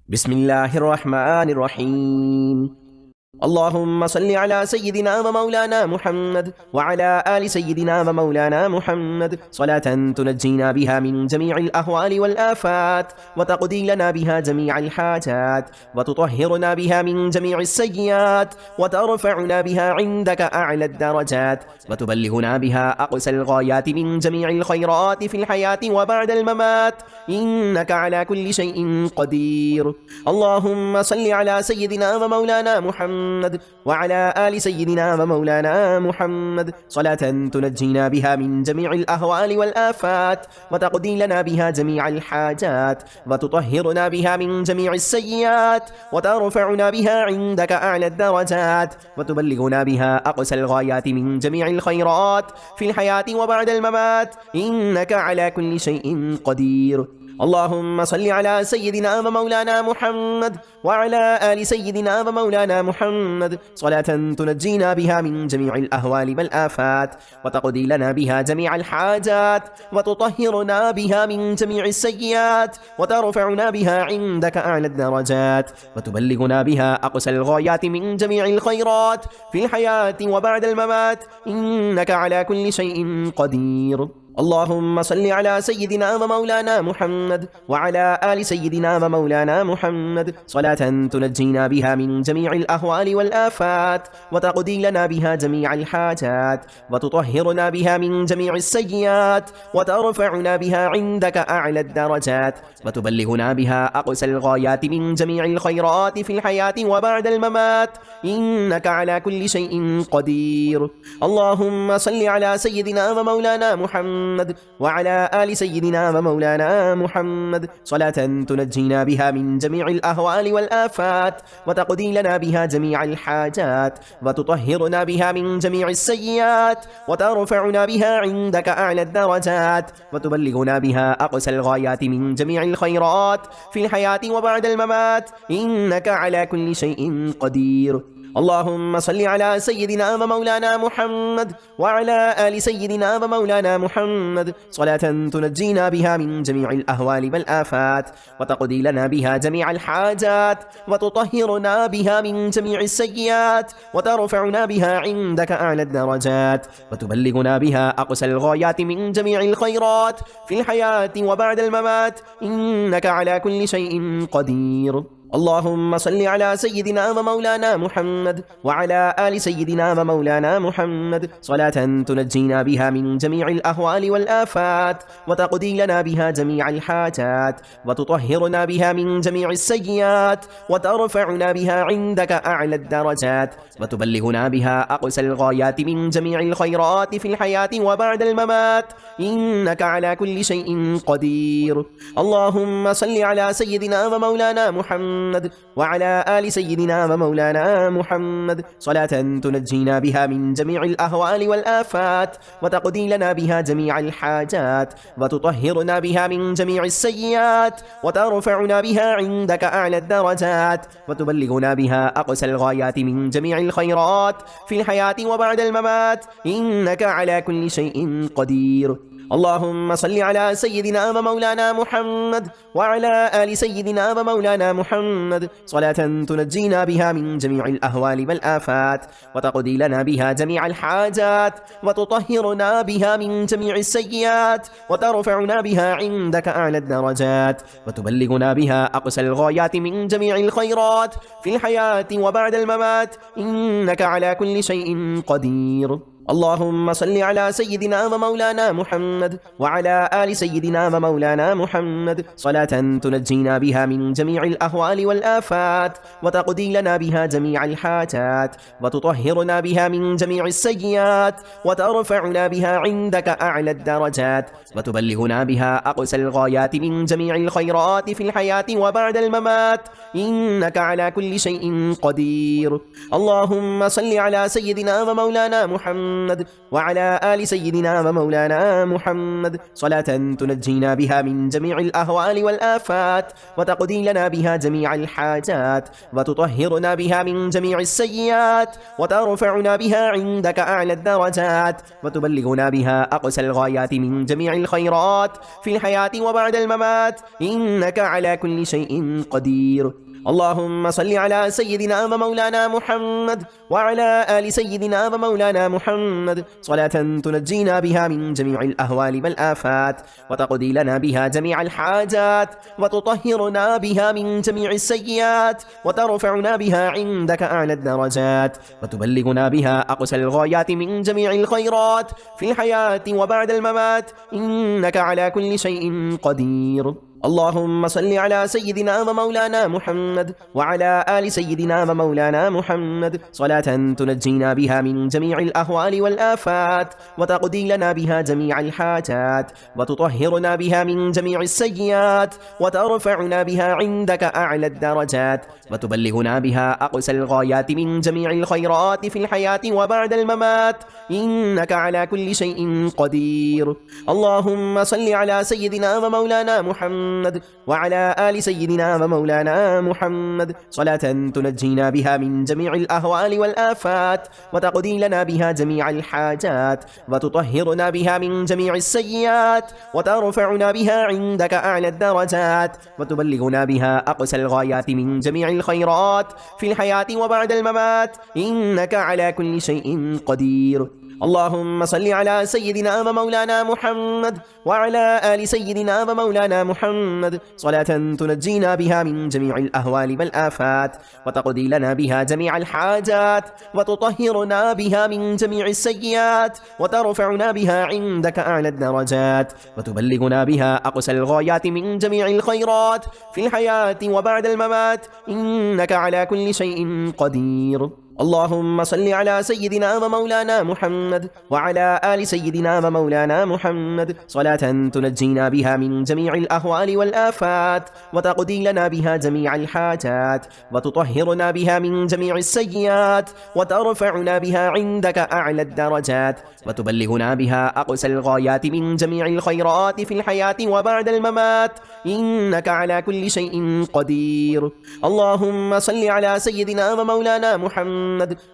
بسم الله الرحمن الرحيم. اللهم صل على سيدنا ومولانا محمد وعلى آل سيدنا ومولانا محمد صلاة تنجينا بها من جميع الأهوال والآفات وتقضي لنا بها جميع الحاجات وتطهرنا بها من جميع السيئات وترفعنا بها عندك أعلى الدرجات وتبلغنا بها أقصى الغايات من جميع الخيرات في الحياة وبعد الممات، إنك على كل شيء قدير. اللهم صل على سيدنا ومولانا محمد وعلى آل سيدنا ومولانا محمد صلاة تنجينا بها من جميع الأهوال والآفات وتقضي لنا بها جميع الحاجات وتطهرنا بها من جميع السيئات وترفعنا بها عندك أعلى الدرجات وتبلغنا بها أقصى الغايات من جميع الخيرات في الحياة وبعد الممات، إنك على كل شيء قدير. اللهم صل على سيدنا ومولانا محمد وعلى آل سيدنا ومولانا محمد صلاة تنجينا بها من جميع الأهوال والآفات وتقضي لنا بها جميع الحاجات وتطهرنا بها من جميع السيئات وترفعنا بها عندك أعلى الدرجات وتبلغنا بها أقصى الغايات من جميع الخيرات في الحياة وبعد الممات، إنك على كل شيء قدير. اللهم صل على سيدنا ومولانا محمد وعلى آل سيدنا ومولانا محمد صلاة تنجينا بها من جميع الأهوال والآفات وتقضي لنا بها جميع الحاجات وتطهرنا بها من جميع السيئات وترفعنا بها عندك أعلى الدرجات وتبلغنا بها أقصى الغايات من جميع الخيرات في الحياة وبعد الممات، إنك على كل شيء قدير. اللهم صل على سيدنا ومولانا محمد وعلى آل سيدنا ومولانا محمد صلاة تنجينا بها من جميع الأهوال والآفات وتقضي لنا بها جميع الحاجات وتطهرنا بها من جميع السيئات وترفعنا بها عندك أعلى الدرجات وتبلغنا بها أقصى الغايات من جميع الخيرات في الحياة وبعد الممات، إنك على كل شيء قدير. اللهم صل على سيدنا ومولانا محمد وعلى آل سيدنا ومولانا محمد صلاة تنجينا بها من جميع الأهوال والآفات وتقضي لنا بها جميع الحاجات وتطهرنا بها من جميع السيئات وترفعنا بها عندك أعلى الدرجات وتبلغنا بها أقصى الغايات من جميع الخيرات في الحياة وبعد الممات، إنك على كل شيء قدير. اللهم صل على سيدنا ومولانا محمد وعلى آل سيدنا ومولانا محمد صلاة تنجينا بها من جميع الأهوال والآفات وتقضي لنا بها جميع الحاجات وتطهرنا بها من جميع السيئات وترفعنا بها عندك أعلى الدرجات وتبلغنا بها أقصى الغايات من جميع الخيرات في الحياة وبعد الممات، إنك على كل شيء قدير. اللهم صل على سيدنا ومولانا محمد وعلى آل سيدنا ومولانا محمد صلاة تنجينا بها من جميع الأهوال والآفات وتقضي لنا بها جميع الحاجات وتطهرنا بها من جميع السيئات وترفعنا بها عندك أعلى الدرجات وتبلغنا بها أقصى الغايات من جميع الخيرات في الحياة وبعد الممات، إنك على كل شيء قدير. اللهم صل على سيدنا ومولانا محمد وعلى آل سيدنا ومولانا محمد صلاة تنجينا بها من جميع الأهوال والآفات وتقضي لنا بها جميع الحاجات وتطهرنا بها من جميع السيئات وترفعنا بها عندك أعلى الدرجات وتبلغنا بها أقصى الغايات من جميع الخيرات في الحياة وبعد الممات، إنك على كل شيء قدير. اللهم صل على سيدنا ومولانا محمد وعلى آل سيدنا ومولانا محمد صلاة تنجينا بها من جميع الأهوال والآفات وتقضي لنا بها جميع الحاجات وتطهرنا بها من جميع السيئات وترفعنا بها عندك أعلى الدرجات وتبلغنا بها أقصى الغايات من جميع الخيرات في الحياة وبعد الممات، إنك على كل شيء قدير. اللهم صل على سيدنا ومولانا محمد محمد وعلى آل سيدنا ومولانا محمد صلاة تنجينا بها من جميع الأهوال والآفات وتقضي لنا بها جميع الحاجات وتطهرنا بها من جميع السيئات وترفعنا بها عندك أعلى الدرجات وتبلغنا بها أقصى الغايات من جميع الخيرات في الحياة وبعد الممات إنك على كل شيء قدير. اللهم صل على سيدنا ومولانا محمد وعلى آل سيدنا ومولانا محمد صلاة تنجينا بها من جميع الأهوال والآفات وتقضي لنا بها جميع الحاجات وتطهرنا بها من جميع السيئات وترفعنا بها عندك أعلى الدرجات وتبلغنا بها أقصى الغايات من جميع الخيرات في الحياة وبعد الممات إنك على كل شيء قدير. اللهم صل على سيدنا ومولانا محمد وعلى آل سيدنا ومولانا محمد صلاة تنجينا بها من جميع الأهوال والآفات وتقضي لنا بها جميع الحاجات وتطهرنا بها من جميع السيئات وترفعنا بها عندك أعلى الدرجات وتبلغنا بها أقصى الغايات من جميع الخيرات في الحياة وبعد الممات إنك على كل شيء قدير. اللهم صل على سيدنا ومولانا محمد وعلى آل سيدنا ومولانا محمد صلاة تنجينا بها من جميع الأهوال والآفات وتقضي لنا بها جميع الحاجات وتطهرنا بها من جميع السيئات وترفعنا بها عندك أعلى الدرجات وتبلغنا بها أقصى الغايات من جميع الخيرات في الحياة وبعد الممات إنك على كل شيء قدير. اللهم صل على سيدنا ومولانا محمد وعلى آل سيدنا ومولانا محمد صلاة تنجينا بها من جميع الأهوال والآفات وتقضي لنا بها جميع الحاجات وتطهرنا بها من جميع السيئات وترفعنا بها عندك أعلى الدرجات وتبلغنا بها أقصى الغايات من جميع الخيرات في الحياة وبعد الممات إنك على كل شيء قدير. اللهم صل على سيدنا ومولانا محمد وعلى آل سيدنا ومولانا محمد صلاة تنجينا بها من جميع الأهوال والآفات وتقضي لنا بها جميع الحاجات وتطهرنا بها من جميع السيئات وترفعنا بها عندك أعلى الدرجات وتبلغنا بها أقصى الغايات من جميع الخيرات في الحياة وبعد الممات إنك على كل شيء قدير. اللهم صل على سيدنا ومولانا محمد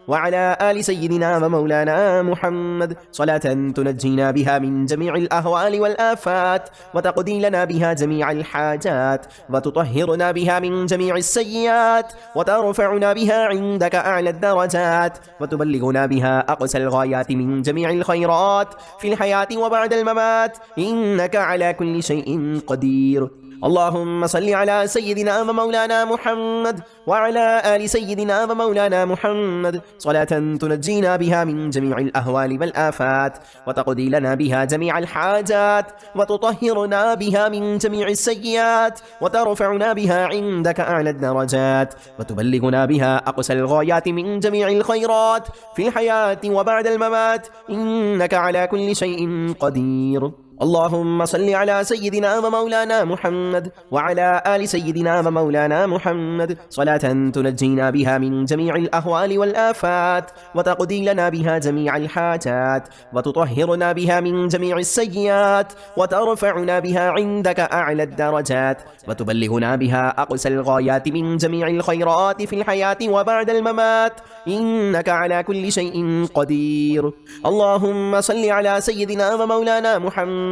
وعلى آل سيدنا ومولانا محمد صلاة تنجينا بها من جميع الأهوال والآفات وتقضي لنا بها جميع الحاجات وتطهرنا بها من جميع السيئات وترفعنا بها عندك أعلى الدرجات وتبلغنا بها أقصى الغايات من جميع الخيرات في الحياة وبعد الممات إنك على كل شيء قدير. اللهم صل على سيدنا ومولانا محمد وعلى آل سيدنا ومولانا محمد صلاة تنجينا بها من جميع الأهوال والآفات وتقضي لنا بها جميع الحاجات وتطهرنا بها من جميع السيئات وترفعنا بها عندك أعلى الدرجات وتبلغنا بها أقصى الغايات من جميع الخيرات في الحياة وبعد الممات إنك على كل شيء قدير. اللهم صل على سيدنا ومولانا محمد وعلى آل سيدنا ومولانا محمد صلاة تنجينا بها من جميع الأهوال والآفات وتقضي لنا بها جميع الحاجات وتطهرنا بها من جميع السيئات وترفعنا بها عندك أعلى الدرجات وتبلغنا بها أقصى الغايات من جميع الخيرات في الحياة وبعد الممات إنك على كل شيء قدير. اللهم صل على سيدنا ومولانا محمد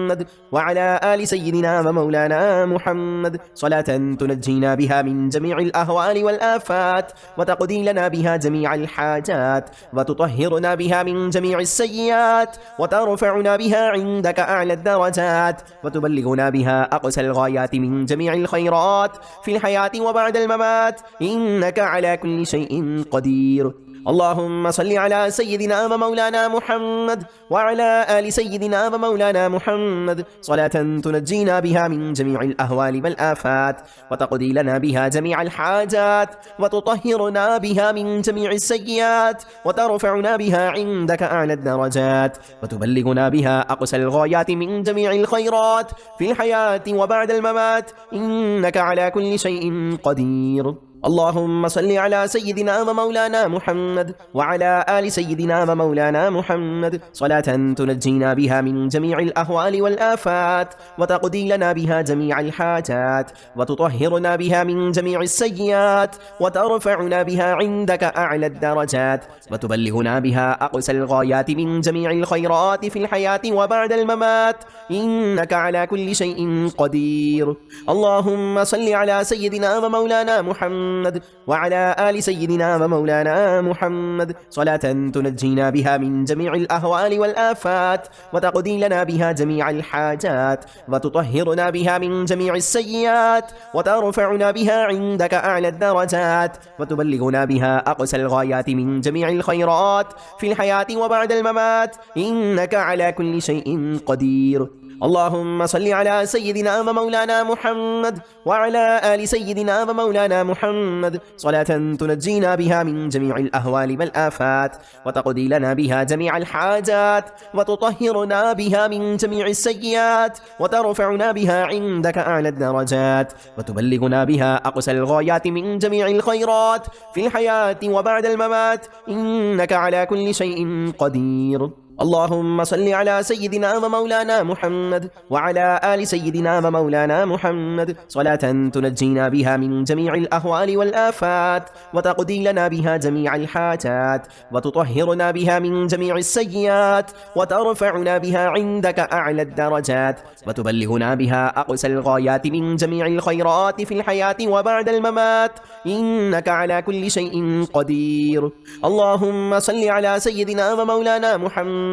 وعلى آل سيدنا ومولانا محمد صلاة تنجينا بها من جميع الأهوال والآفات وتقضي لنا بها جميع الحاجات وتطهرنا بها من جميع السيئات وترفعنا بها عندك أعلى الدرجات وتبلغنا بها أقصى الغايات من جميع الخيرات في الحياة وبعد الممات إنك على كل شيء قدير. اللهم صل على سيدنا ومولانا محمد وعلى آل سيدنا ومولانا محمد صلاة تنجينا بها من جميع الأهوال والآفات وتقضي لنا بها جميع الحاجات وتطهرنا بها من جميع السيئات وترفعنا بها عندك أعلى الدرجات وتبلغنا بها أقصى الغايات من جميع الخيرات في الحياة وبعد الممات إنك على كل شيء قدير. اللهم صل على سيدنا ومولانا محمد وعلى آل سيدنا ومولانا محمد صلاة تنجينا بها من جميع الأهوال والآفات وتقضي لنا بها جميع الحاجات وتطهرنا بها من جميع السيئات وترفعنا بها عندك أعلى الدرجات وتبلغنا بها أقصى الغايات من جميع الخيرات في الحياة وبعد الممات إنك على كل شيء قدير. اللهم صل على سيدنا ومولانا محمد وعلى آل سيدنا ومولانا محمد صلاة تنجينا بها من جميع الأهوال والآفات وتقضي لنا بها جميع الحاجات وتطهرنا بها من جميع السيئات وترفعنا بها عندك أعلى الدرجات وتبلغنا بها أقصى الغايات من جميع الخيرات في الحياة وبعد الممات إنك على كل شيء قدير. اللهم صل على سيدنا ومولانا محمد وعلى آل سيدنا ومولانا محمد صلاة تنجينا بها من جميع الأهوال والآفات وتقضي لنا بها جميع الحاجات وتطهرنا بها من جميع السيئات وترفعنا بها عندك أعلى الدرجات وتبلغنا بها أقصى الغايات من جميع الخيرات في الحياة وبعد الممات إنك على كل شيء قدير. اللهم صل على سيدنا ومولانا محمد وعلى آل سيدنا ومولانا محمد صلاة تنجينا بها من جميع الأهوال والآفات وتقضي لنا بها جميع الحاجات وتطهرنا بها من جميع السيئات وترفعنا بها عندك أعلى الدرجات وتبلغنا بها أقصى الغايات من جميع الخيرات في الحياة وبعد الممات إنك على كل شيء قدير. اللهم صل على سيدنا ومولانا محمد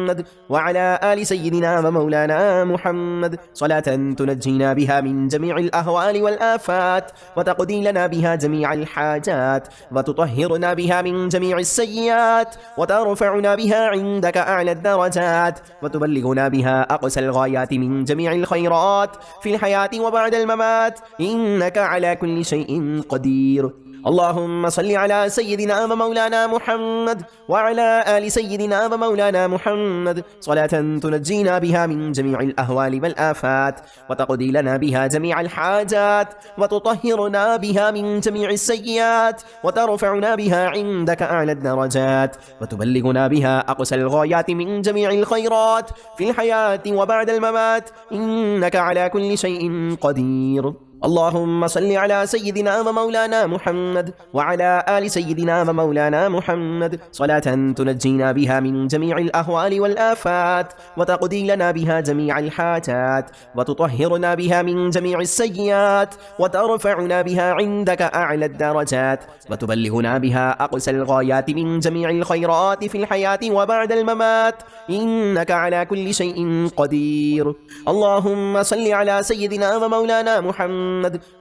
وعلى آل سيدنا ومولانا محمد صلاة تنجينا بها من جميع الأهوال والآفات وتقضي لنا بها جميع الحاجات وتطهرنا بها من جميع السيئات وترفعنا بها عندك أعلى الدرجات وتبلغنا بها أقصى الغايات من جميع الخيرات في الحياة وبعد الممات إنك على كل شيء قدير. اللهم صل على سيدنا ومولانا محمد وعلى آل سيدنا ومولانا محمد صلاة تنجينا بها من جميع الأهوال والآفات وتقضي لنا بها جميع الحاجات وتطهرنا بها من جميع السيئات وترفعنا بها عندك أعلى الدرجات وتبلغنا بها أقصى الغايات من جميع الخيرات في الحياة وبعد الممات إنك على كل شيء قدير. اللهم صل على سيدنا ومولانا محمد وعلى آل سيدنا ومولانا محمد صلاة تنجينا بها من جميع الأهوال والآفات وتقضي لنا بها جميع الحاجات وتطهرنا بها من جميع السيئات وترفعنا بها عندك أعلى الدرجات وتبلغنا بها أقصى الغايات من جميع الخيرات في الحياة وبعد الممات إنك على كل شيء قدير. اللهم صل على سيدنا ومولانا محمد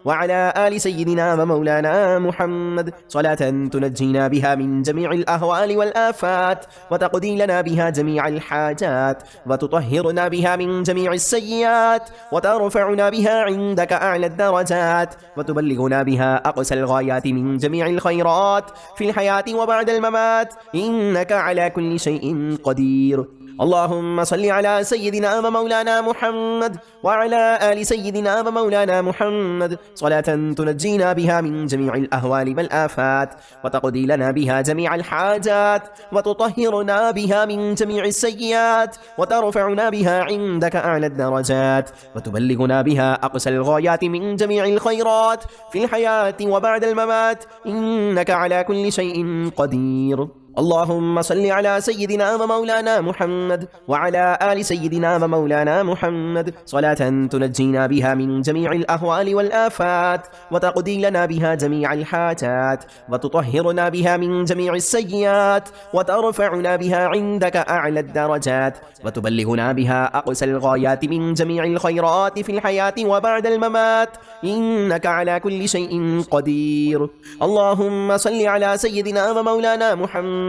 وعلى آل سيدنا ومولانا محمد صلاة تنجينا بها من جميع الأهوال والآفات وتقضي لنا بها جميع الحاجات وتطهرنا بها من جميع السيئات وترفعنا بها عندك أعلى الدرجات وتبلغنا بها أقصى الغايات من جميع الخيرات في الحياة وبعد الممات إنك على كل شيء قدير. اللهم صل على سيدنا ومولانا محمد وعلى آل سيدنا ومولانا محمد صلاة تنجينا بها من جميع الأهوال والآفات وتقضي لنا بها جميع الحاجات وتطهرنا بها من جميع السيئات وترفعنا بها عندك أعلى الدرجات وتبلغنا بها أقصى الغايات من جميع الخيرات في الحياة وبعد الممات إنك على كل شيء قدير. اللهم صل على سيدنا ومولانا محمد وعلى آل سيدنا ومولانا محمد صلاة تنجينا بها من جميع الأهوال والآفات وتقضي لنا بها جميع الحاجات وتطهرنا بها من جميع السيئات وترفعنا بها عندك أعلى الدرجات وتبلغنا بها أقصى الغايات من جميع الخيرات في الحياة وبعد الممات إنك على كل شيء قدير. اللهم صل على سيدنا ومولانا محمد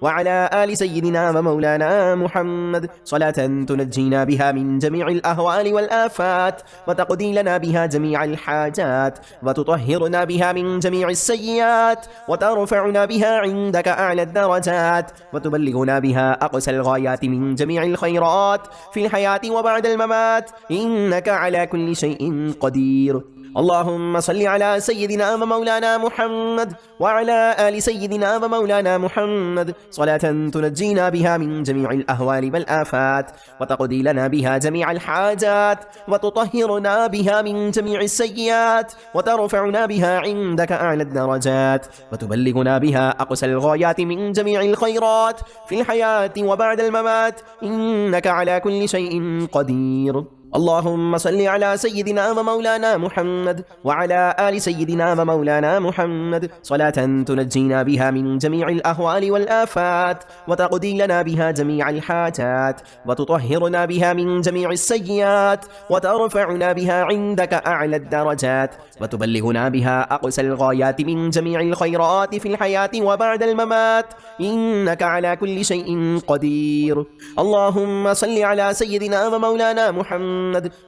وعلى آل سيدنا ومولانا محمد صلاة تنجينا بها من جميع الأهوال والآفات وتقضي لنا بها جميع الحاجات وتطهرنا بها من جميع السيئات وترفعنا بها عندك أعلى الدرجات وتبلغنا بها أقصى الغايات من جميع الخيرات في الحياة وبعد الممات إنك على كل شيء قدير. اللهم صل على سيدنا ومولانا محمد وعلى آل سيدنا ومولانا محمد صلاة تنجينا بها من جميع الأهوال والآفات وتقضي لنا بها جميع الحاجات وتطهرنا بها من جميع السيئات وترفعنا بها عندك أعلى الدرجات وتبلغنا بها أقصى الغايات من جميع الخيرات في الحياة وبعد الممات إنك على كل شيء قدير. اللهم صل على سيدنا ومولانا محمد وعلى آل سيدنا ومولانا محمد صلاة تنجينا بها من جميع الأهوال والآفات وتقضي لنا بها جميع الحاجات وتطهرنا بها من جميع السيئات وترفعنا بها عندك أعلى الدرجات وتبلغنا بها أقصى الغايات من جميع الخيرات في الحياة وبعد الممات إنك على كل شيء قدير. اللهم صل على سيدنا ومولانا محمد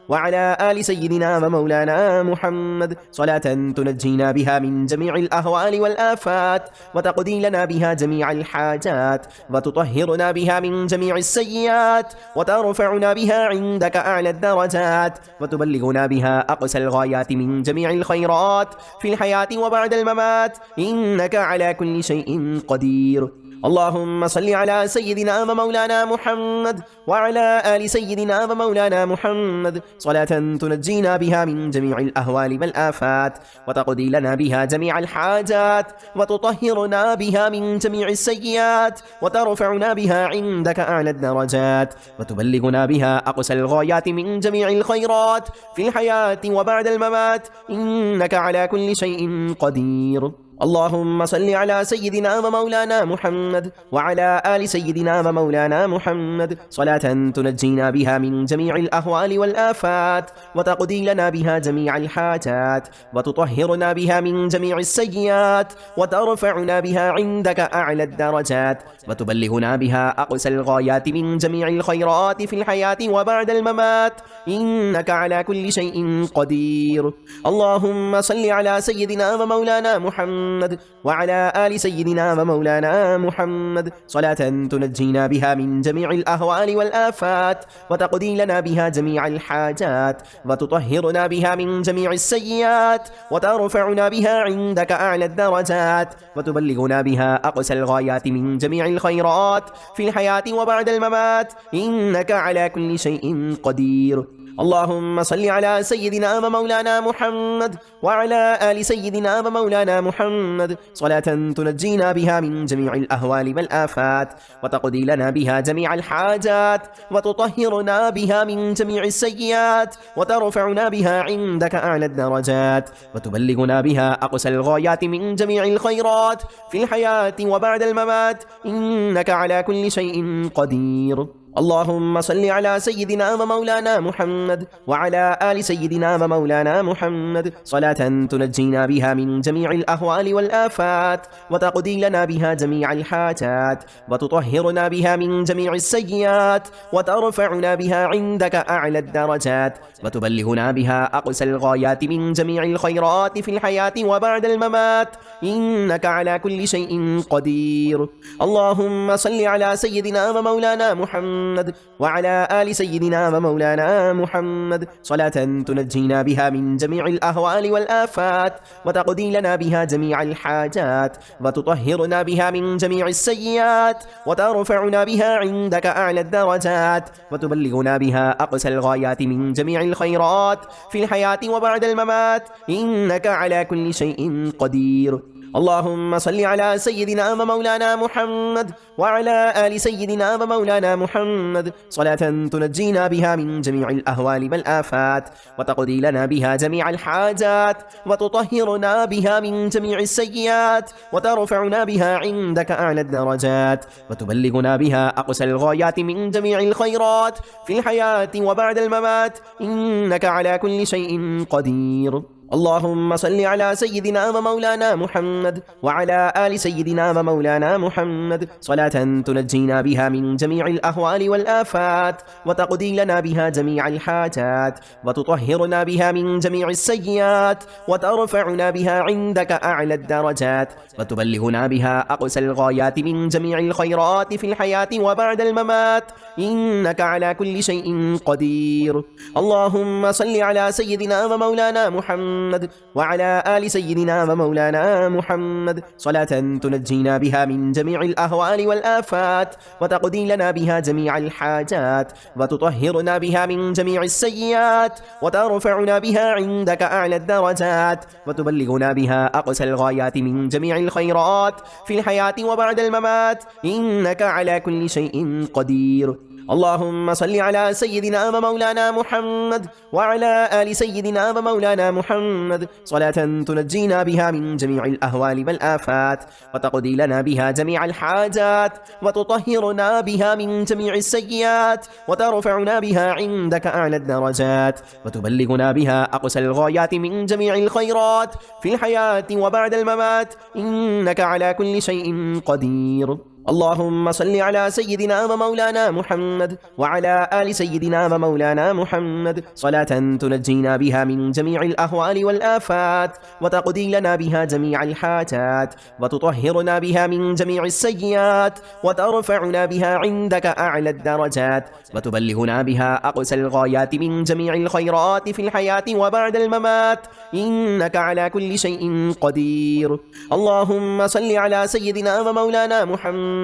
وعلى آل سيدنا ومولانا محمد صلاة تنجينا بها من جميع الأهوال والآفات وتقضي لنا بها جميع الحاجات وتطهرنا بها من جميع السيئات وترفعنا بها عندك أعلى الدرجات وتبلغنا بها أقصى الغايات من جميع الخيرات في الحياة وبعد الممات إنك على كل شيء قدير. اللهم صل على سيدنا ومولانا محمد وعلى آل سيدنا ومولانا محمد صلاة تنجينا بها من جميع الأهوال والآفات وتقضي لنا بها جميع الحاجات وتطهرنا بها من جميع السيئات وترفعنا بها عندك أعلى الدرجات وتبلغنا بها أقصى الغايات من جميع الخيرات في الحياة وبعد الممات إنك على كل شيء قدير. اللهم صل على سيدنا ومولانا محمد وعلى آل سيدنا ومولانا محمد صلاة تنجينا بها من جميع الأهوال والآفات وتقضي لنا بها جميع الحاجات وتطهرنا بها من جميع السيئات وترفعنا بها عندك أعلى الدرجات وتبلغنا بها أقصى الغايات من جميع الخيرات في الحياة وبعد الممات إنك على كل شيء قدير. اللهم صل على سيدنا ومولانا محمد وعلى آل سيدنا ومولانا محمد صلاة تنجينا بها من جميع الأهوال والآفات وتقضي لنا بها جميع الحاجات وتطهرنا بها من جميع السيئات وترفعنا بها عندك أعلى الدرجات وتبلغنا بها أقصى الغايات من جميع الخيرات في الحياة وبعد الممات إنك على كل شيء قدير. اللهم صل على سيدنا ومولانا محمد وعلى آل سيدنا ومولانا محمد صلاة تنجينا بها من جميع الأهوال والآفات وتقضي لنا بها جميع الحاجات وتطهرنا بها من جميع السيئات وترفعنا بها عندك أعلى الدرجات وتبلغنا بها أقصى الغايات من جميع الخيرات في الحياة وبعد الممات إنك على كل شيء قدير. اللهم صل على سيدنا ومولانا محمد وعلى آل سيدنا ومولانا محمد صلاة تنجينا بها من جميع الأهوال والآفات وتقضي لنا بها جميع الحاجات وتطهرنا بها من جميع السيئات وترفعنا بها عندك أعلى الدرجات وتبلغنا بها أقصى الغايات من جميع الخيرات في الحياة وبعد الممات إنك على كل شيء قدير. اللهم صل على سيدنا ومولانا محمد وعلى آل سيدنا ومولانا محمد صلاة تنجينا بها من جميع الأهوال والآفات وتقضي لنا بها جميع الحاجات وتطهرنا بها من جميع السيئات وترفعنا بها عندك أعلى الدرجات وتبلغنا بها أقصى الغايات من جميع الخيرات في الحياة وبعد الممات إنك على كل شيء قدير. اللهم صل على سيدنا ومولانا محمد وعلى آل سيدنا ومولانا محمد صلاة تنجينا بها من جميع الأهوال والآفات وتقضي لنا بها جميع الحاجات وتطهرنا بها من جميع السيئات وترفعنا بها عندك أعلى الدرجات وتبلغنا بها أقصى الغايات من جميع الخيرات في الحياة وبعد الممات إنك على كل شيء قدير. اللهم صل على سيدنا ومولانا محمد وعلى آل سيدنا ومولانا محمد صلاة تنجينا بها من جميع الأهوال والآفات وتقضي لنا بها جميع الحاجات وتطهرنا بها من جميع السيئات وترفعنا بها عندك أعلى الدرجات وتبلغنا بها أقصى الغايات من جميع الخيرات في الحياة وبعد الممات إنك على كل شيء قدير. اللهم صل على سيدنا ومولانا محمد محمد وعلى آل سيدنا ومولانا محمد صلاة تنجينا بها من جميع الأهوال والآفات وتقضي لنا بها جميع الحاجات وتطهرنا بها من جميع السيئات وترفعنا بها عندك أعلى الدرجات وتبلغنا بها أقصى الغايات من جميع الخيرات في الحياة وبعد الممات إنك على كل شيء قدير. اللهم صل على سيدنا ومولانا محمد وعلى آل سيدنا ومولانا محمد صلاة تنجينا بها من جميع الأهوال والآفات وتقضي لنا بها جميع الحاجات وتطهرنا بها من جميع السيئات وترفعنا بها عندك أعلى الدرجات وتبلغنا بها أقصى الغايات من جميع الخيرات في الحياة وبعد الممات إنك على كل شيء قدير. اللهم صل على سيدنا ومولانا محمد وعلى آل سيدنا ومولانا محمد صلاة تنجينا بها من جميع الأهوال والآفات وتقضي لنا بها جميع الحاجات وتطهرنا بها من جميع السيئات وترفعنا بها عندك أعلى الدرجات وتبلغنا بها أقصى الغايات من جميع الخيرات في الحياة وبعد الممات إنك على كل شيء قدير. اللهم صل على سيدنا ومولانا محمد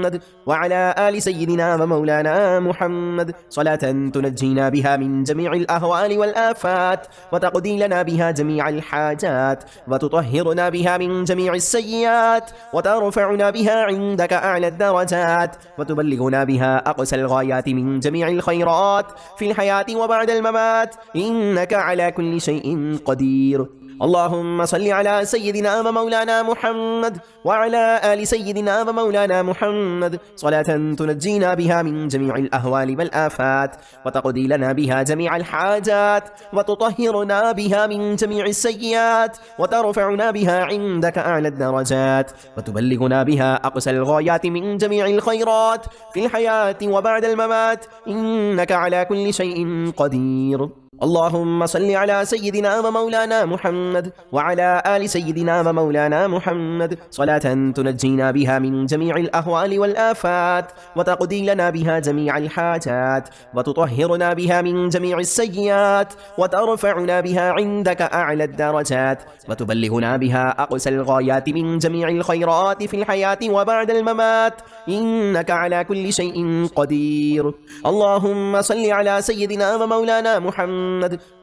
وعلى آل سيدنا ومولانا محمد صلاة تنجينا بها من جميع الأهوال والآفات وتقضي لنا بها جميع الحاجات وتطهرنا بها من جميع السيئات وترفعنا بها عندك أعلى الدرجات وتبلغنا بها أقصى الغايات من جميع الخيرات في الحياة وبعد الممات إنك على كل شيء قدير. اللهم صل على سيدنا ومولانا محمد وعلى آل سيدنا ومولانا محمد صلاة تنجينا بها من جميع الأهوال والآفات وتقضي لنا بها جميع الحاجات وتطهرنا بها من جميع السيئات وترفعنا بها عندك أعلى الدرجات وتبلغنا بها أقصى الغايات من جميع الخيرات في الحياة وبعد الممات إنك على كل شيء قدير. اللهم صل على سيدنا ومولانا محمد وعلى آل سيدنا ومولانا محمد صلاة تنجينا بها من جميع الأهوال والآفات وتقضي لنا بها جميع الحاجات وتطهرنا بها من جميع السيئات وترفعنا بها عندك أعلى الدرجات وتبلغنا بها أقصى الغايات من جميع الخيرات في الحياة وبعد الممات إنك على كل شيء قدير. اللهم صل على سيدنا ومولانا محمد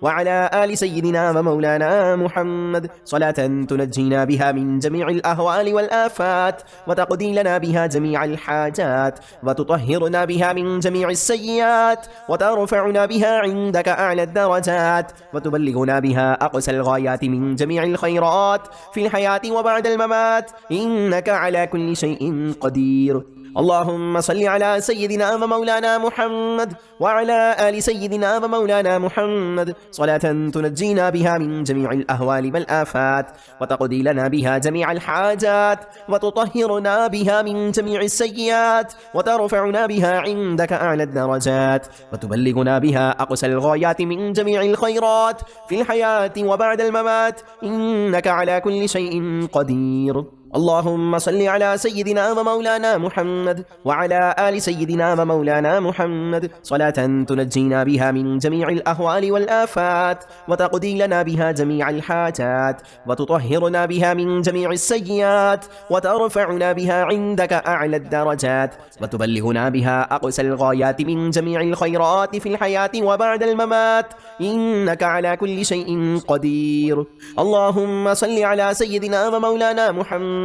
وعلى آل سيدنا ومولانا محمد صلاة تنجينا بها من جميع الأهوال والآفات وتقضي لنا بها جميع الحاجات وتطهرنا بها من جميع السيئات وترفعنا بها عندك أعلى الدرجات وتبلغنا بها أقصى الغايات من جميع الخيرات في الحياة وبعد الممات إنك على كل شيء قدير. اللهم صل على سيدنا ومولانا محمد وعلى آل سيدنا ومولانا محمد صلاة تنجينا بها من جميع الأهوال والآفات وتقضي لنا بها جميع الحاجات وتطهرنا بها من جميع السيئات وترفعنا بها عندك أعلى الدرجات وتبلغنا بها أقصى الغايات من جميع الخيرات في الحياة وبعد الممات إنك على كل شيء قدير. اللهم صل على سيدنا ومولانا محمد وعلى آل سيدنا ومولانا محمد صلاة تنجينا بها من جميع الأهوال والآفات وتقضي لنا بها جميع الحاجات وتطهرنا بها من جميع السيئات وترفعنا بها عندك أعلى الدرجات وتبلغنا بها أقصى الغايات من جميع الخيرات في الحياة وبعد الممات إنك على كل شيء قدير. اللهم صل على سيدنا ومولانا محمد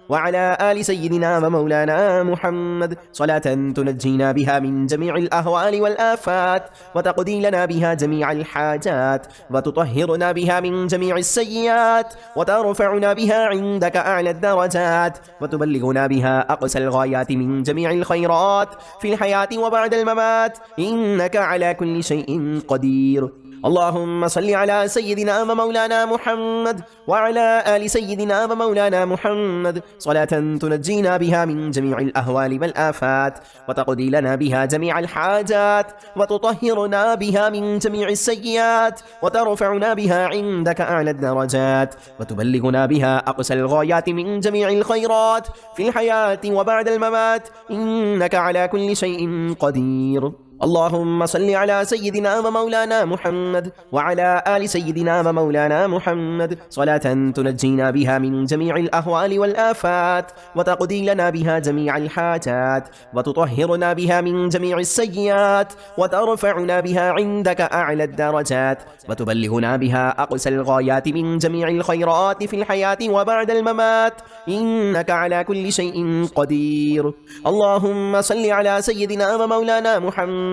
وعلى آل سيدنا ومولانا محمد صلاة تنجينا بها من جميع الأهوال والآفات وتقضي لنا بها جميع الحاجات وتطهرنا بها من جميع السيئات وترفعنا بها عندك أعلى الدرجات وتبلغنا بها أقصى الغايات من جميع الخيرات في الحياة وبعد الممات إنك على كل شيء قدير. اللهم صل على سيدنا ومولانا محمد وعلى آل سيدنا ومولانا محمد صلاة تنجينا بها من جميع الأهوال والآفات وتقضي لنا بها جميع الحاجات وتطهرنا بها من جميع السيئات وترفعنا بها عندك أعلى الدرجات وتبلغنا بها أقصى الغايات من جميع الخيرات في الحياة وبعد الممات إنك على كل شيء قدير. اللهم صل على سيدنا ومولانا محمد وعلى آل سيدنا ومولانا محمد صلاة تنجينا بها من جميع الأهوال والآفات وتقضي لنا بها جميع الحاجات وتطهرنا بها من جميع السيئات وترفعنا بها عندك أعلى الدرجات وتبلغنا بها أقصى الغايات من جميع الخيرات في الحياة وبعد الممات إنك على كل شيء قدير. اللهم صل على سيدنا ومولانا محمد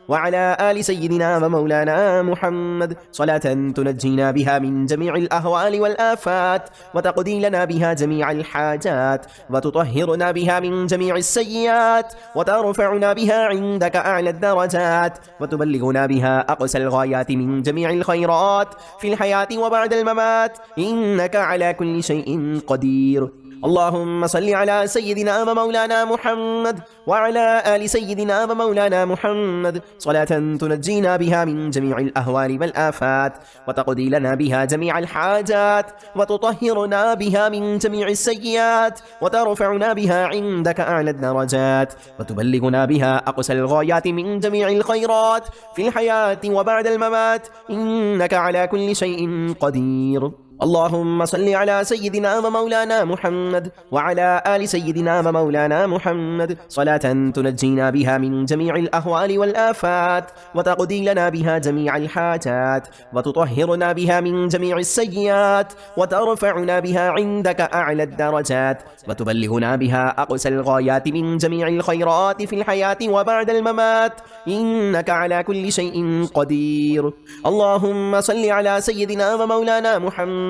وعلى آل سيدنا ومولانا محمد صلاة تنجينا بها من جميع الأهوال والآفات وتقضي لنا بها جميع الحاجات وتطهرنا بها من جميع السيئات وترفعنا بها عندك أعلى الدرجات وتبلغنا بها أقصى الغايات من جميع الخيرات في الحياة وبعد الممات إنك على كل شيء قدير. اللهم صل على سيدنا ومولانا محمد وعلى آل سيدنا ومولانا محمد صلاة تنجينا بها من جميع الأهوال والآفات وتقضي لنا بها جميع الحاجات وتطهرنا بها من جميع السيئات وترفعنا بها عندك أعلى الدرجات وتبلغنا بها أقصى الغايات من جميع الخيرات في الحياة وبعد الممات إنك على كل شيء قدير. اللهم صل على سيدنا ومولانا محمد وعلى آل سيدنا ومولانا محمد صلاة تنجينا بها من جميع الأهوال والآفات وتقضي لنا بها جميع الحاجات وتطهرنا بها من جميع السيئات وترفعنا بها عندك أعلى الدرجات وتبلغنا بها أقصى الغايات من جميع الخيرات في الحياة وبعد الممات إنك على كل شيء قدير. اللهم صل على سيدنا ومولانا محمد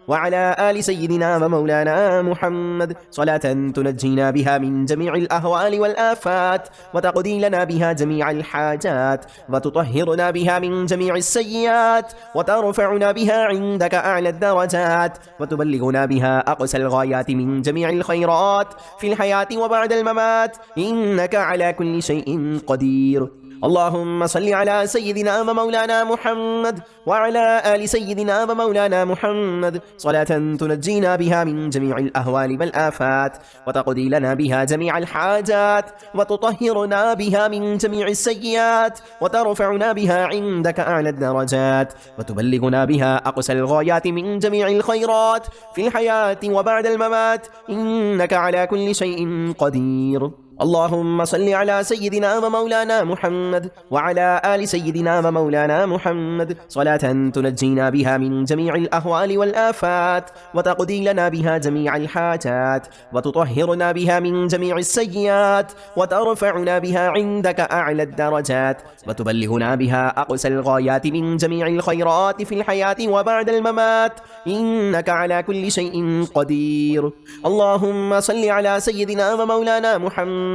وعلى آل سيدنا ومولانا محمد صلاة تنجينا بها من جميع الأهوال والآفات وتقضي لنا بها جميع الحاجات وتطهرنا بها من جميع السيئات وترفعنا بها عندك أعلى الدرجات وتبلغنا بها أقصى الغايات من جميع الخيرات في الحياة وبعد الممات إنك على كل شيء قدير. اللهم صل على سيدنا ومولانا محمد وعلى آل سيدنا ومولانا محمد صلاة تنجينا بها من جميع الأهوال والآفات وتقضي لنا بها جميع الحاجات وتطهرنا بها من جميع السيئات وترفعنا بها عندك أعلى الدرجات وتبلغنا بها أقصى الغايات من جميع الخيرات في الحياة وبعد الممات إنك على كل شيء قدير. اللهم صل على سيدنا ومولانا محمد وعلى آل سيدنا ومولانا محمد صلاة تنجينا بها من جميع الأهوال والآفات وتقضي لنا بها جميع الحاجات وتطهرنا بها من جميع السيئات وترفعنا بها عندك أعلى الدرجات وتبلغنا بها أقصى الغايات من جميع الخيرات في الحياة وبعد الممات إنك على كل شيء قدير. اللهم صل على سيدنا ومولانا محمد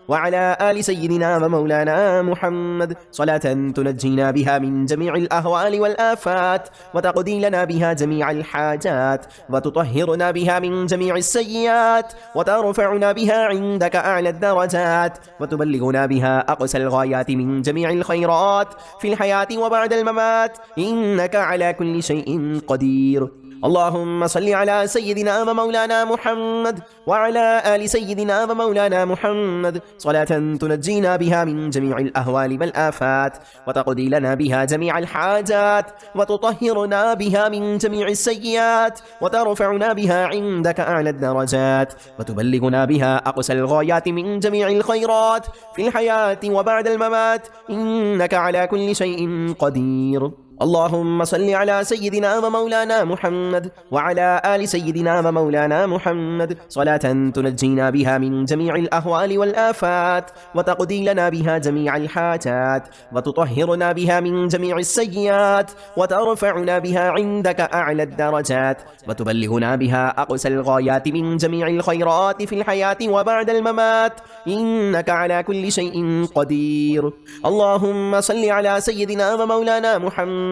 وعلى آل سيدنا ومولانا محمد صلاة تنجينا بها من جميع الأهوال والآفات وتقضي لنا بها جميع الحاجات وتطهرنا بها من جميع السيئات وترفعنا بها عندك أعلى الدرجات وتبلغنا بها أقصى الغايات من جميع الخيرات في الحياة وبعد الممات إنك على كل شيء قدير. اللهم صل على سيدنا ومولانا محمد وعلى آل سيدنا ومولانا محمد صلاة تنجينا بها من جميع الأهوال والآفات وتقضي لنا بها جميع الحاجات وتطهرنا بها من جميع السيئات وترفعنا بها عندك أعلى الدرجات وتبلغنا بها أقصى الغايات من جميع الخيرات في الحياة وبعد الممات إنك على كل شيء قدير. اللهم صل على سيدنا ومولانا محمد وعلى آل سيدنا ومولانا محمد صلاة تنجينا بها من جميع الأهوال والآفات وتقضي لنا بها جميع الحاجات وتطهرنا بها من جميع السيئات وترفعنا بها عندك أعلى الدرجات وتبلغنا بها أقصى الغايات من جميع الخيرات في الحياة وبعد الممات إنك على كل شيء قدير. اللهم صل على سيدنا ومولانا محمد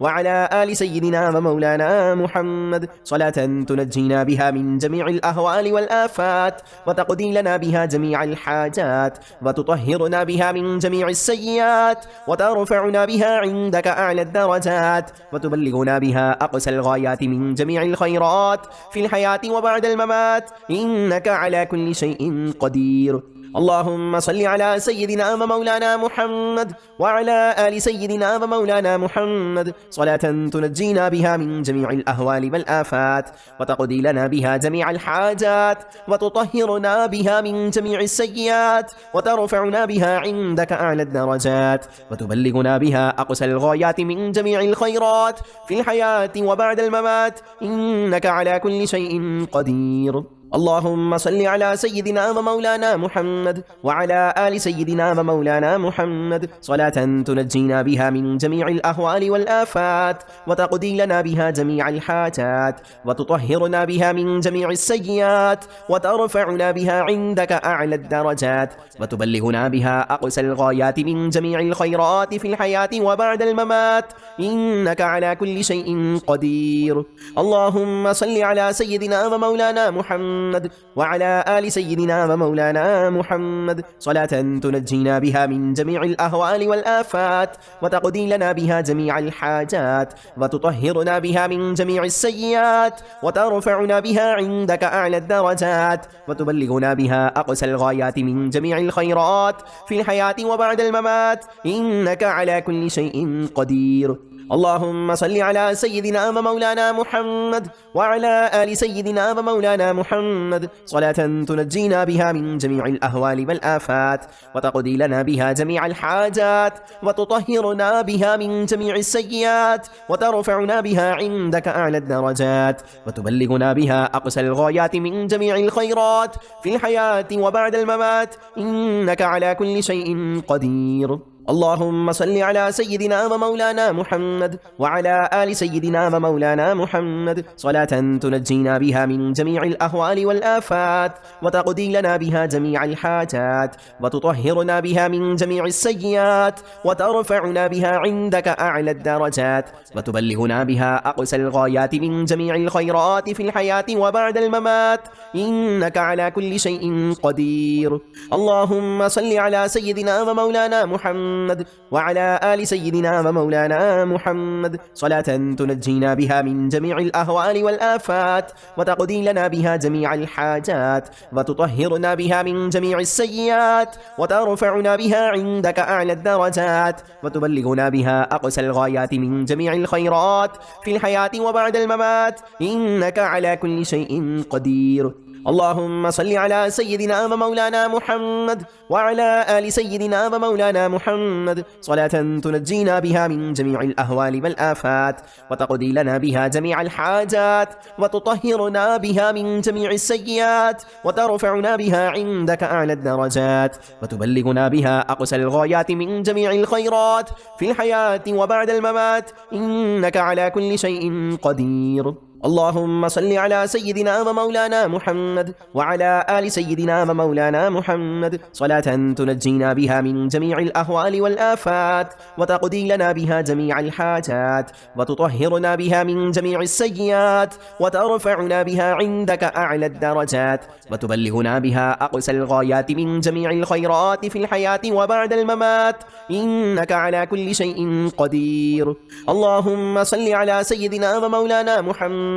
وعلى آل سيدنا ومولانا محمد صلاة تنجينا بها من جميع الأهوال والآفات وتقضي لنا بها جميع الحاجات وتطهرنا بها من جميع السيئات وترفعنا بها عندك أعلى الدرجات وتبلغنا بها أقصى الغايات من جميع الخيرات في الحياة وبعد الممات إنك على كل شيء قدير. اللهم صل على سيدنا ومولانا محمد وعلى آل سيدنا ومولانا محمد صلاة تنجينا بها من جميع الأهوال والآفات وتقضي لنا بها جميع الحاجات وتطهرنا بها من جميع السيئات وترفعنا بها عندك أعلى الدرجات وتبلغنا بها أقصى الغايات من جميع الخيرات في الحياة وبعد الممات إنك على كل شيء قدير. اللهم صل على سيدنا ومولانا محمد وعلى آل سيدنا ومولانا محمد صلاة تنجينا بها من جميع الأهوال والآفات وتقضي لنا بها جميع الحاجات وتطهرنا بها من جميع السيئات وترفعنا بها عندك أعلى الدرجات وتبلغنا بها أقصى الغايات من جميع الخيرات في الحياة وبعد الممات إنك على كل شيء قدير. اللهم صل على سيدنا ومولانا محمد وعلى آل سيدنا ومولانا محمد صلاة تنجينا بها من جميع الأهوال والآفات وتقضي لنا بها جميع الحاجات وتطهرنا بها من جميع السيئات وترفعنا بها عندك أعلى الدرجات وتبلغنا بها أقصى الغايات من جميع الخيرات في الحياة وبعد الممات إنك على كل شيء قدير. اللهم صل على سيدنا ومولانا محمد وعلى آل سيدنا ومولانا محمد صلاة تنجينا بها من جميع الأهوال والآفات وتقضي لنا بها جميع الحاجات وتطهرنا بها من جميع السيئات وترفعنا بها عندك أعلى الدرجات وتبلغنا بها أقصى الغايات من جميع الخيرات في الحياة وبعد الممات إنك على كل شيء قدير. اللهم صل على سيدنا ومولانا محمد وعلى آل سيدنا ومولانا محمد صلاة تنجينا بها من جميع الأهوال والآفات وتقضي لنا بها جميع الحاجات وتطهرنا بها من جميع السيئات وترفعنا بها عندك أعلى الدرجات وتبلغنا بها أقصى الغايات من جميع الخيرات في الحياة وبعد الممات إنك على كل شيء قدير. اللهم صل على سيدنا ومولانا محمد وعلى آل سيدنا ومولانا محمد صلاة تنجينا بها من جميع الأهوال والآفات وتقضي لنا بها جميع الحاجات وتطهرنا بها من جميع السيئات وترفعنا بها عندك أعلى الدرجات وتبلغنا بها أقصى الغايات من جميع الخيرات في الحياة وبعد الممات إنك على كل شيء قدير. اللهم صل على سيدنا ومولانا محمد وعلى آل سيدنا ومولانا محمد صلاة تنجينا بها من جميع الأهوال والآفات وتقضي لنا بها جميع الحاجات وتطهرنا بها من جميع السيئات وترفعنا بها عندك أعلى الدرجات وتبلغنا بها أقصى الغايات من جميع الخيرات في الحياة وبعد الممات إنك على كل شيء قدير. اللهم صل على سيدنا ومولانا محمد وعلى آل سيدنا ومولانا محمد صلاة تنجينا بها من جميع الأهوال والآفات وتقضي لنا بها جميع الحاجات وتطهرنا بها من جميع السيئات وترفعنا بها عندك أعلى الدرجات وتبلغنا بها أقصى الغايات من جميع الخيرات في الحياة وبعد الممات إنك على كل شيء قدير. اللهم صل على سيدنا ومولانا محمد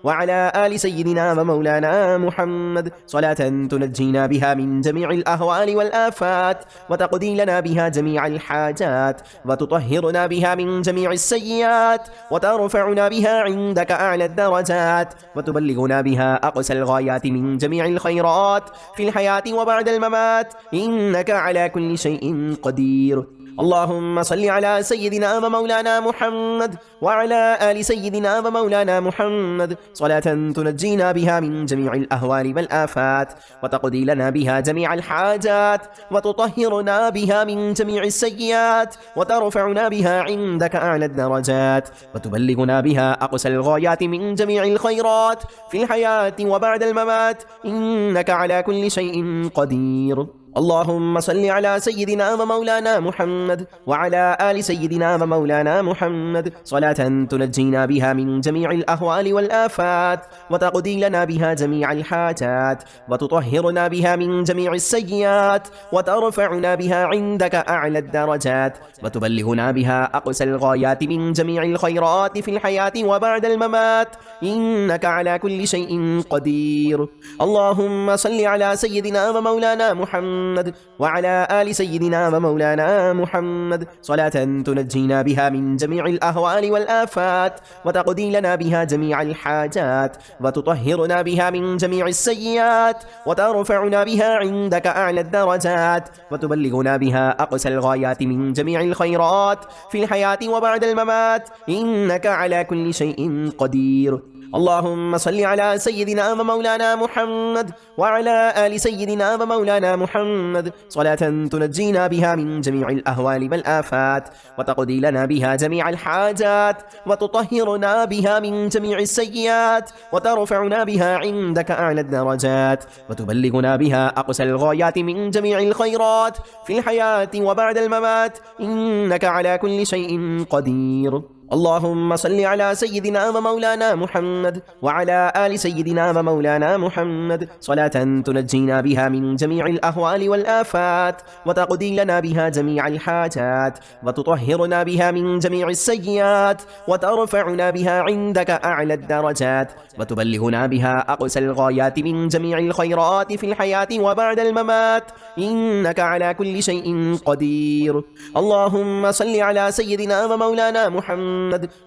وعلى آل سيدنا ومولانا محمد صلاة تنجينا بها من جميع الأهوال والآفات وتقضي لنا بها جميع الحاجات وتطهرنا بها من جميع السيئات وترفعنا بها عندك أعلى الدرجات وتبلغنا بها أقصى الغايات من جميع الخيرات في الحياة وبعد الممات إنك على كل شيء قدير. اللهم صل على سيدنا ومولانا محمد وعلى آل سيدنا ومولانا محمد صلاة تنجينا بها من جميع الأهوال والآفات وتقضي لنا بها جميع الحاجات وتطهرنا بها من جميع السيئات وترفعنا بها عندك أعلى الدرجات وتبلغنا بها أقصى الغايات من جميع الخيرات في الحياة وبعد الممات إنك على كل شيء قدير. اللهم صل على سيدنا ومولانا محمد وعلى آل سيدنا ومولانا محمد صلاة تنجينا بها من جميع الأهوال والآفات وتقضي لنا بها جميع الحاجات وتطهرنا بها من جميع السيئات وترفعنا بها عندك أعلى الدرجات وتبلغنا بها أقصى الغايات من جميع الخيرات في الحياة وبعد الممات إنك على كل شيء قدير. اللهم صل على سيدنا ومولانا محمد محمد وعلى آل سيدنا ومولانا محمد صلاة تنجينا بها من جميع الأهوال والآفات وتقضي لنا بها جميع الحاجات وتطهرنا بها من جميع السيئات وترفعنا بها عندك أعلى الدرجات وتبلغنا بها أقصى الغايات من جميع الخيرات في الحياة وبعد الممات إنك على كل شيء قدير. اللهم صل على سيدنا ومولانا محمد وعلى آل سيدنا ومولانا محمد صلاة تنجينا بها من جميع الأهوال والآفات وتقضي لنا بها جميع الحاجات وتطهرنا بها من جميع السيئات وترفعنا بها عندك أعلى الدرجات وتبلغنا بها أقصى الغايات من جميع الخيرات في الحياة وبعد الممات إنك على كل شيء قدير. اللهم صل على سيدنا ومولانا محمد وعلى آل سيدنا ومولانا محمد صلاة تنجينا بها من جميع الأهوال والآفات وتقضي لنا بها جميع الحاجات وتطهرنا بها من جميع السيئات وترفعنا بها عندك أعلى الدرجات وتبلغنا بها أقصى الغايات من جميع الخيرات في الحياة وبعد الممات إنك على كل شيء قدير. اللهم صل على سيدنا ومولانا محمد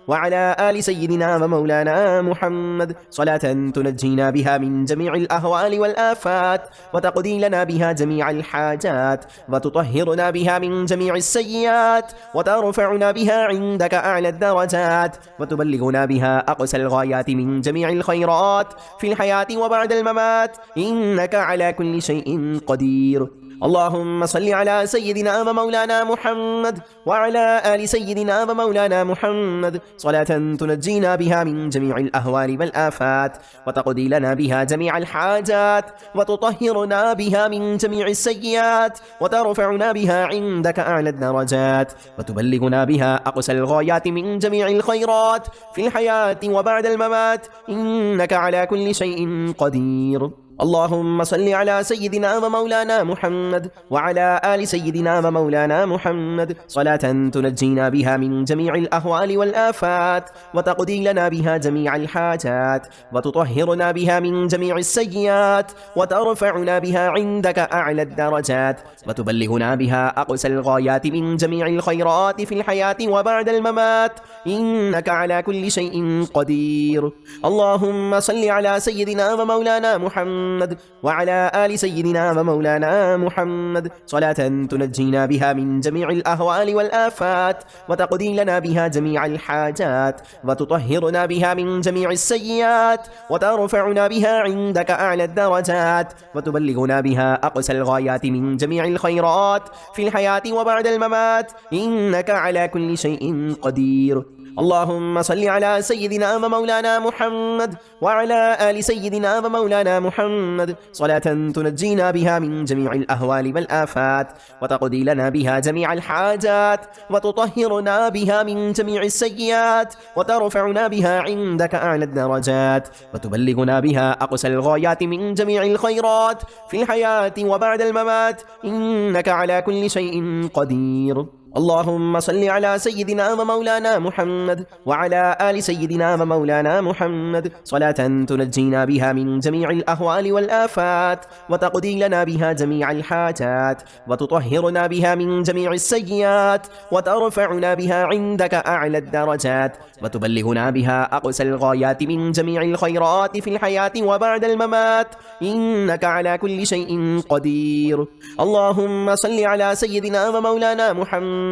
وعلى آل سيدنا ومولانا محمد صلاة تنجينا بها من جميع الأهوال والآفات وتقضي لنا بها جميع الحاجات وتطهرنا بها من جميع السيئات وترفعنا بها عندك أعلى الدرجات وتبلغنا بها أقصى الغايات من جميع الخيرات في الحياة وبعد الممات إنك على كل شيء قدير. اللهم صل على سيدنا ومولانا محمد وعلى آل سيدنا ومولانا محمد صلاة تنجينا بها من جميع الأهوال والآفات وتقضي لنا بها جميع الحاجات وتطهرنا بها من جميع السيئات وترفعنا بها عندك أعلى الدرجات وتبلغنا بها أقصى الغايات من جميع الخيرات في الحياة وبعد الممات إنك على كل شيء قدير. اللهم صل على سيدنا ومولانا محمد وعلى آل سيدنا ومولانا محمد صلاة تنجينا بها من جميع الأهوال والآفات وتقضي لنا بها جميع الحاجات وتطهرنا بها من جميع السيئات وترفعنا بها عندك أعلى الدرجات وتبلغنا بها أقصى الغايات من جميع الخيرات في الحياة وبعد الممات إنك على كل شيء قدير. اللهم صل على سيدنا ومولانا محمد وعلى آل سيدنا ومولانا محمد صلاة تنجينا بها من جميع الأهوال والآفات وتقضي لنا بها جميع الحاجات وتطهرنا بها من جميع السيئات وترفعنا بها عندك أعلى الدرجات وتبلغنا بها أقصى الغايات من جميع الخيرات في الحياة وبعد الممات إنك على كل شيء قدير. اللهم صل على سيدنا ومولانا محمد وعلى آل سيدنا ومولانا محمد صلاة تنجينا بها من جميع الأهوال والآفات وتقضي لنا بها جميع الحاجات وتطهرنا بها من جميع السيئات وترفعنا بها عندك أعلى الدرجات وتبلغنا بها أقصى الغايات من جميع الخيرات في الحياة وبعد الممات إنك على كل شيء قدير. اللهم صل على سيدنا ومولانا محمد وعلى آل سيدنا ومولانا محمد صلاة تنجينا بها من جميع الأهوال والآفات وتقضي لنا بها جميع الحاجات وتطهرنا بها من جميع السيئات وترفعنا بها عندك أعلى الدرجات وتبلغنا بها أقصى الغايات من جميع الخيرات في الحياة وبعد الممات إنك على كل شيء قدير. اللهم صل على سيدنا ومولانا محمد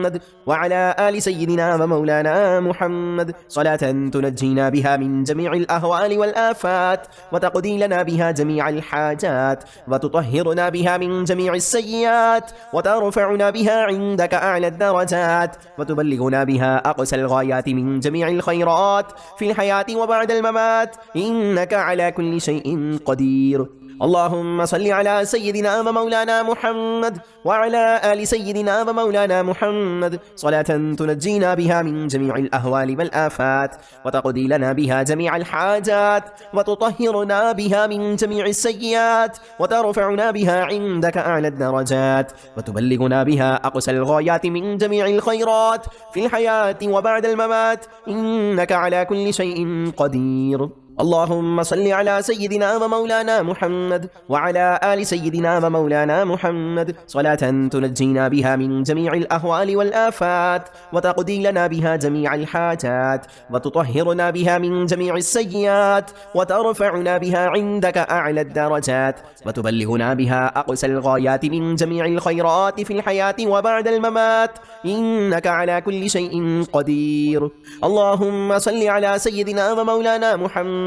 وعلى آل سيدنا ومولانا محمد صلاة تنجينا بها من جميع الأهوال والآفات وتقضي لنا بها جميع الحاجات وتطهرنا بها من جميع السيئات وترفعنا بها عندك أعلى الدرجات وتبلغنا بها أقصى الغايات من جميع الخيرات في الحياة وبعد الممات إنك على كل شيء قدير. اللهم صل على سيدنا ومولانا محمد وعلى آل سيدنا ومولانا محمد صلاة تنجينا بها من جميع الأهوال والآفات وتقضي لنا بها جميع الحاجات وتطهرنا بها من جميع السيئات وترفعنا بها عندك أعلى الدرجات وتبلغنا بها أقصى الغايات من جميع الخيرات في الحياة وبعد الممات إنك على كل شيء قدير. اللهم صل على سيدنا ومولانا محمد وعلى آل سيدنا ومولانا محمد صلاة تنجينا بها من جميع الأهوال والآفات وتقضي لنا بها جميع الحاجات وتطهرنا بها من جميع السيئات وترفعنا بها عندك أعلى الدرجات وتبلغنا بها أقصى الغايات من جميع الخيرات في الحياة وبعد الممات إنك على كل شيء قدير. اللهم صل على سيدنا ومولانا محمد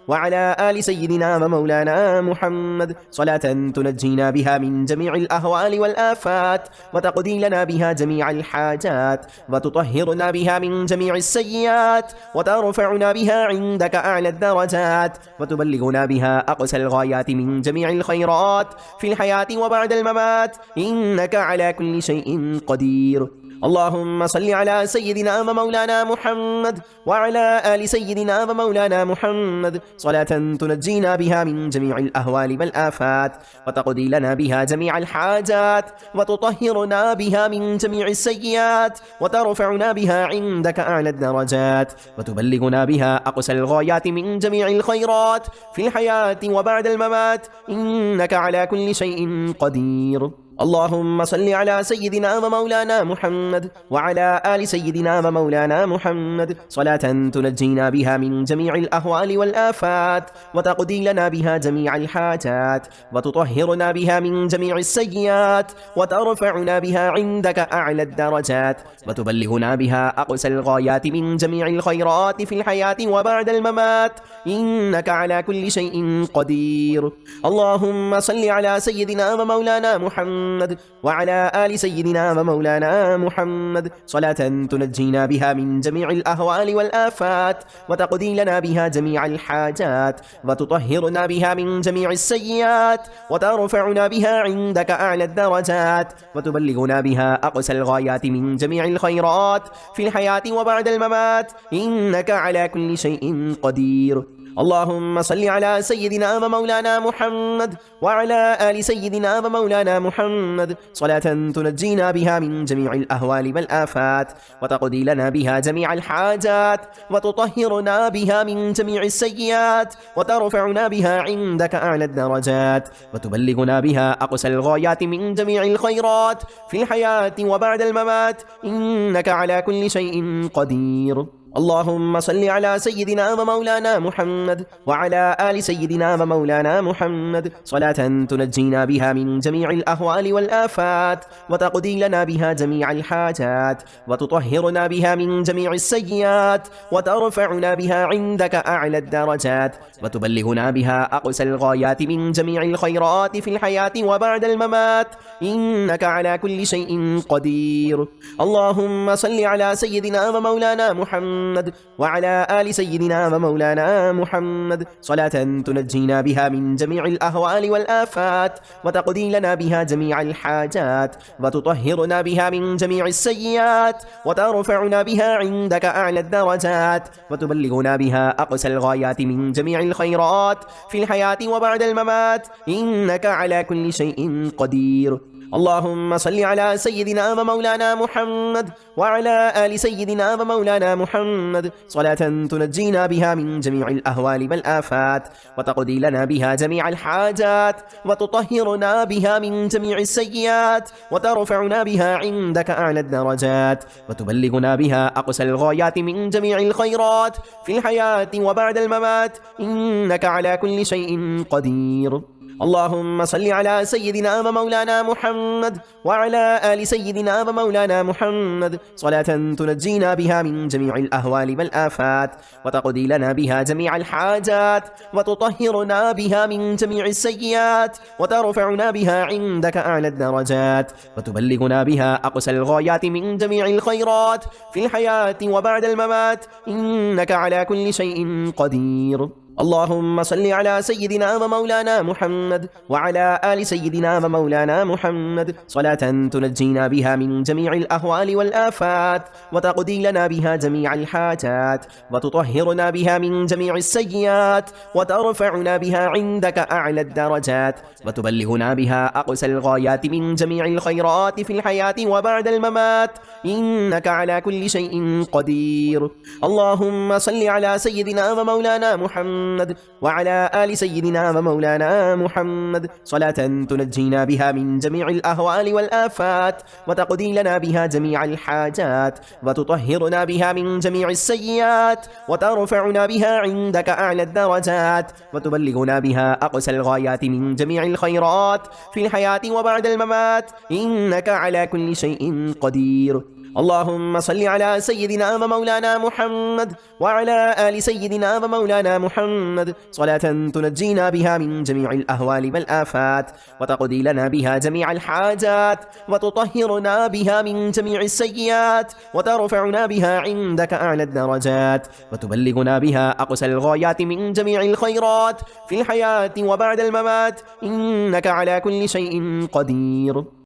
وعلى آل سيدنا ومولانا محمد صلاة تنجينا بها من جميع الأهوال والآفات وتقضي لنا بها جميع الحاجات وتطهرنا بها من جميع السيئات وترفعنا بها عندك أعلى الدرجات وتبلغنا بها أقصى الغايات من جميع الخيرات في الحياة وبعد الممات إنك على كل شيء قدير. اللهم صل على سيدنا ومولانا محمد وعلى آل سيدنا ومولانا محمد صلاة تنجينا بها من جميع الأهوال والآفات وتقضي لنا بها جميع الحاجات وتطهرنا بها من جميع السيئات وترفعنا بها عندك أعلى الدرجات وتبلغنا بها أقصى الغايات من جميع الخيرات في الحياة وبعد الممات إنك على كل شيء قدير. اللهم صل على سيدنا ومولانا محمد وعلى آل سيدنا ومولانا محمد صلاة تنجينا بها من جميع الأهوال والآفات وتقضي لنا بها جميع الحاجات وتطهرنا بها من جميع السيئات وترفعنا بها عندك أعلى الدرجات وتبلغنا بها أقصى الغايات من جميع الخيرات في الحياة وبعد الممات إنك على كل شيء قدير. اللهم صل على سيدنا ومولانا محمد وعلى آل سيدنا ومولانا محمد صلاة تنجينا بها من جميع الأهوال والآفات وتقضي لنا بها جميع الحاجات وتطهرنا بها من جميع السيئات وترفعنا بها عندك أعلى الدرجات وتبلغنا بها أقصى الغايات من جميع الخيرات في الحياة وبعد الممات إنك على كل شيء قدير. اللهم صل على سيدنا ومولانا محمد وعلى آل سيدنا ومولانا محمد صلاة تنجينا بها من جميع الأهوال والآفات وتقضي لنا بها جميع الحاجات وتطهرنا بها من جميع السيئات وترفعنا بها عندك أعلى الدرجات وتبلغنا بها أقصى الغايات من جميع الخيرات في الحياة وبعد الممات إنك على كل شيء قدير. اللهم صل على سيدنا ومولانا محمد وعلى آل سيدنا ومولانا محمد صلاة تنجينا بها من جميع الأهوال والآفات وتقضي لنا بها جميع الحاجات وتطهرنا بها من جميع السيئات وترفعنا بها عندك أعلى الدرجات وتبلغنا بها أقصى الغايات من جميع الخيرات في الحياة وبعد الممات إنك على كل شيء قدير. اللهم صل على سيدنا ومولانا محمد وعلى آل سيدنا ومولانا محمد صلاة تنجينا بها من جميع الأهوال والآفات وتقضي لنا بها جميع الحاجات وتطهرنا بها من جميع السيئات وترفعنا بها عندك أعلى الدرجات وتبلغنا بها أقصى الغايات من جميع الخيرات في الحياة وبعد الممات إنك على كل شيء قدير. اللهم صل على سيدنا ومولانا محمد وعلى آل سيدنا ومولانا محمد صلاة تنجينا بها من جميع الأهوال والآفات وتقضي لنا بها جميع الحاجات وتطهرنا بها من جميع السيئات وترفعنا بها عندك أعلى الدرجات وتبلغنا بها أقصى الغايات من جميع الخيرات في الحياة وبعد الممات إنك على كل شيء قدير. اللهم صل على سيدنا ومولانا محمد وعلى آل سيدنا ومولانا محمد صلاة تنجينا بها من جميع الأهوال والآفات وتقضي لنا بها جميع الحاجات وتطهرنا بها من جميع السيئات وترفعنا بها عندك أعلى الدرجات وتبلغنا بها أقصى الغايات من جميع الخيرات في الحياة وبعد الممات إنك على كل شيء قدير. اللهم صل على سيدنا ومولانا محمد وعلى آل سيدنا ومولانا محمد صلاة تنجينا بها من جميع الأهوال والآفات وتقضي لنا بها جميع الحاجات وتطهرنا بها من جميع السيئات وترفعنا بها عندك أعلى الدرجات وتبلغنا بها أقصى الغايات من جميع الخيرات في الحياة وبعد الممات إنك على كل شيء قدير. اللهم صل على سيدنا ومولانا محمد محمد وعلى آل سيدنا ومولانا محمد صلاة تنجينا بها من جميع الأهوال والآفات وتقضي لنا بها جميع الحاجات وتطهرنا بها من جميع السيئات وترفعنا بها عندك أعلى الدرجات وتبلغنا بها أقصى الغايات من جميع الخيرات في الحياة وبعد الممات إنك على كل شيء قدير. اللهم صل على سيدنا ومولانا محمد وعلى آل سيدنا ومولانا محمد صلاة تنجينا بها من جميع الأهوال والآفات وتقضي لنا بها جميع الحاجات وتطهرنا بها من جميع السيئات وترفعنا بها عندك أعلى الدرجات وتبلغنا بها أقصى الغايات من جميع الخيرات في الحياة وبعد الممات إنك على كل شيء قدير.